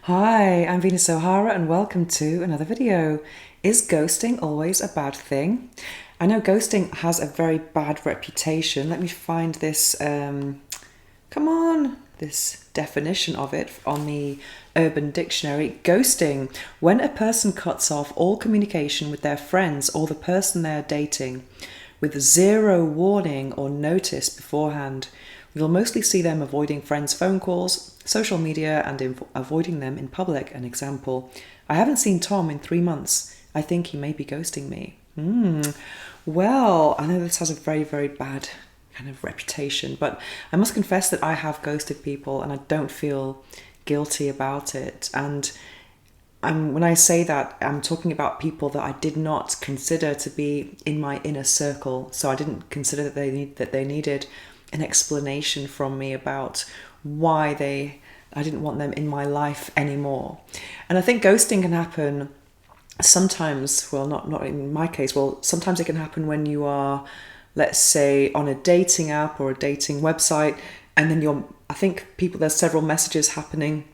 Hi, I'm Venus O'Hara and welcome to another video. Is ghosting always a bad thing? I know ghosting has a very bad reputation. Let me find this, this definition of it on the Urban Dictionary. Ghosting, when a person cuts off all communication with their friends or the person they are dating with zero warning or notice beforehand. You'll mostly see them avoiding friends' phone calls, social media, and avoiding them in public. An example: I haven't seen Tom in 3 months. I think he may be ghosting me. Well, I know this has a very, very bad kind of reputation, but I must confess that I have ghosted people and I don't feel guilty about it. And when I say that, I'm talking about people that I did not consider to be in my inner circle. So I didn't consider that they needed an explanation from me about why I didn't want them in my life anymore. And I think ghosting can happen sometimes, well, not in my case, well, sometimes it can happen when you are, let's say, on a dating app or a dating website, and then I think there's several messages happening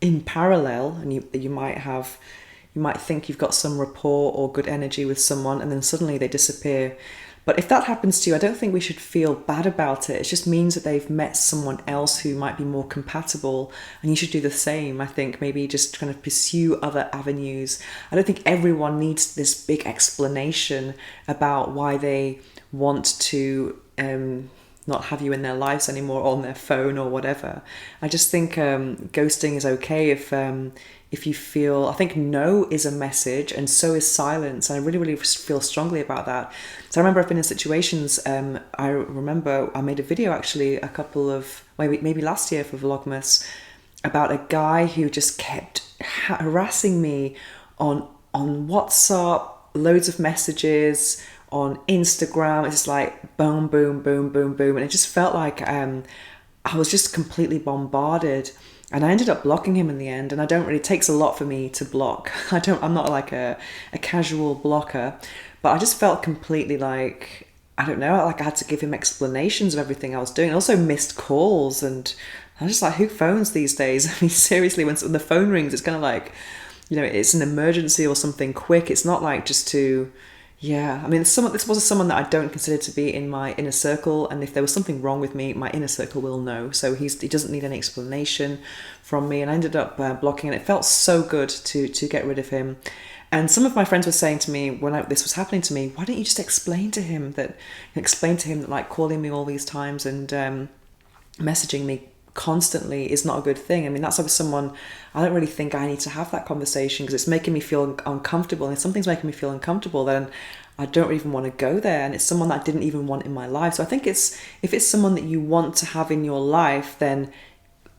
in parallel, and you might think you've got some rapport or good energy with someone, and then suddenly they disappear. But if that happens to you, I don't think we should feel bad about it. It just means that they've met someone else who might be more compatible, and you should do the same. I think maybe just kind of pursue other avenues. I don't think everyone needs this big explanation about why they want to not have you in their lives anymore, on their phone or whatever. I just think ghosting is okay if you feel. I think no is a message, and so is silence. And I really, really feel strongly about that. So I remember I've been in situations. I remember I made a video actually a couple of maybe last year for Vlogmas about a guy who just kept harassing me on WhatsApp, loads of messages on Instagram. It's just like boom, boom, boom, boom, boom, and it just felt like I was just completely bombarded. And I ended up blocking him in the end. And it takes a lot for me to block. I'm not like a casual blocker, but I just felt completely like, I don't know, like I had to give him explanations of everything I was doing. I also missed calls, and I was just like, who phones these days? I mean, seriously, when the phone rings, it's kind of like, it's an emergency or something quick. It's not like just to, yeah, I mean, this was someone that I don't consider to be in my inner circle, and if there was something wrong with me, my inner circle will know. So he doesn't need any explanation from me, and I ended up blocking, and it felt so good to get rid of him. And some of my friends were saying to me when this was happening to me, why don't you just explain to him that like calling me all these times and messaging me constantly is not a good thing. I mean, that's someone I don't really think I need to have that conversation, because it's making me feel uncomfortable, and if something's making me feel uncomfortable, then I don't even want to go there, and it's someone that I didn't even want in my life. So I think if it's someone that you want to have in your life, then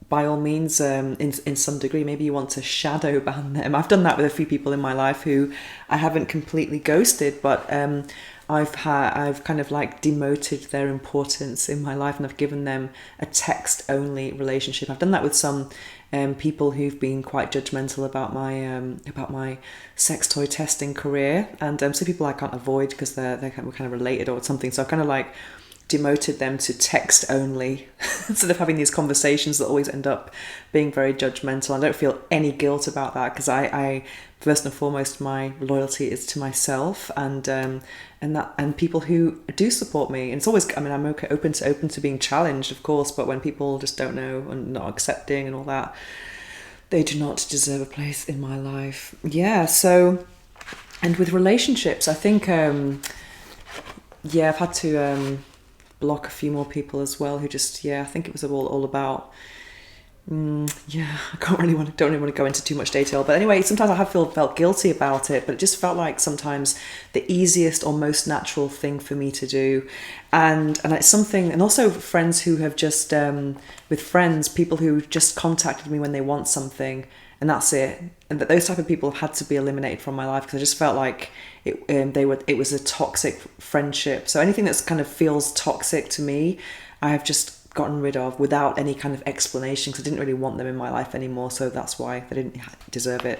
by all means, in some degree, maybe you want to shadow ban them. I've done that with a few people in my life who I haven't completely ghosted, but I've kind of like demoted their importance in my life, and I've given them a text only relationship. I've done that with some people who've been quite judgmental about my sex toy testing career, and some people I can't avoid because we're kind of related or something. So I've kind of like demoted them to text only instead of having these conversations that always end up being very judgmental. I don't feel any guilt about that, because I first and foremost, my loyalty is to myself and people who do support me. And it's always, I mean, I'm open to being challenged, of course, but when people just don't know and not accepting and all that, they do not deserve a place in my life. Yeah. So, and with relationships, I think I've had to block a few more people as well who just, I think it was all about, I don't really want to go into too much detail, but anyway, sometimes I have felt guilty about it, but it just felt like sometimes the easiest or most natural thing for me to do. And it's something, and also friends who have just, people who just contacted me when they want something, and that's it. And that those type of people had to be eliminated from my life, because I just felt like it was a toxic friendship. So anything that's kind of feels toxic to me, I have just gotten rid of without any kind of explanation, because I didn't really want them in my life anymore. So that's why they didn't deserve it.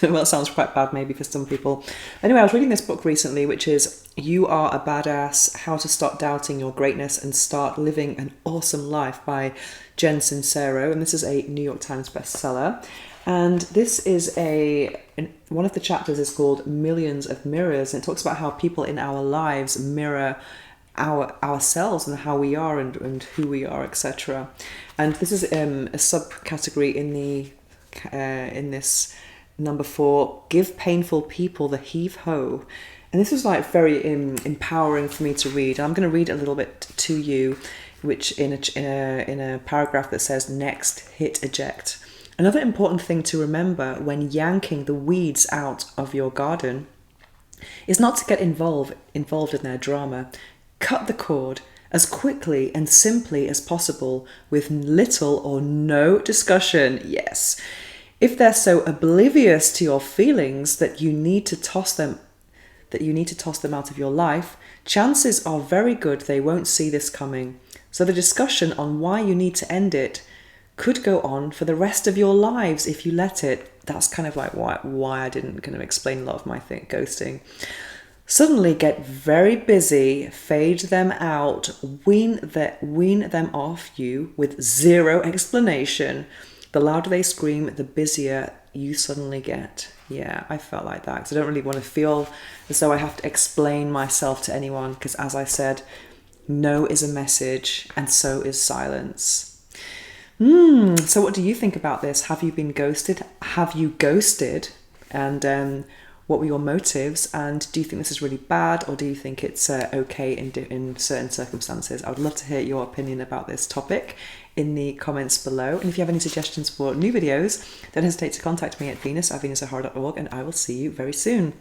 Well, it sounds quite bad maybe for some people. Anyway, I was reading this book recently, which is You Are a Badass, How to Stop Doubting Your Greatness and Start Living an Awesome Life by Jen Sincero. And this is a New York Times bestseller. And this is one of the chapters is called Millions of Mirrors. And it talks about how people in our lives mirror ourselves and how we are and who we are, etc. And this is a subcategory in this number 4, give painful people the heave ho. And this was like very empowering for me to read. I'm going to read a little bit to you, which in a paragraph that says, next, hit eject. Another important thing to remember when yanking the weeds out of your garden is not to get involved in their drama. Cut the cord as quickly and simply as possible with little or no discussion. Yes. If they're so oblivious to your feelings that you need to toss them out of your life, chances are very good they won't see this coming. So the discussion on why you need to end it could go on for the rest of your lives if you let it. That's kind of like why I didn't kind of explain a lot of my ghosting. Suddenly get very busy, fade them out, wean them off you with zero explanation. The louder they scream, the busier you suddenly get. Yeah, I felt like that because I don't really want to feel as though I have to explain myself to anyone, because as I said, no is a message and so is silence. So what do you think about this? Have you been ghosted? Have you ghosted? And what were your motives? And do you think this is really bad, or do you think it's okay in certain circumstances? I would love to hear your opinion about this topic in the comments below. And if you have any suggestions for new videos, don't hesitate to contact me at venus@venusahara.org, and I will see you very soon.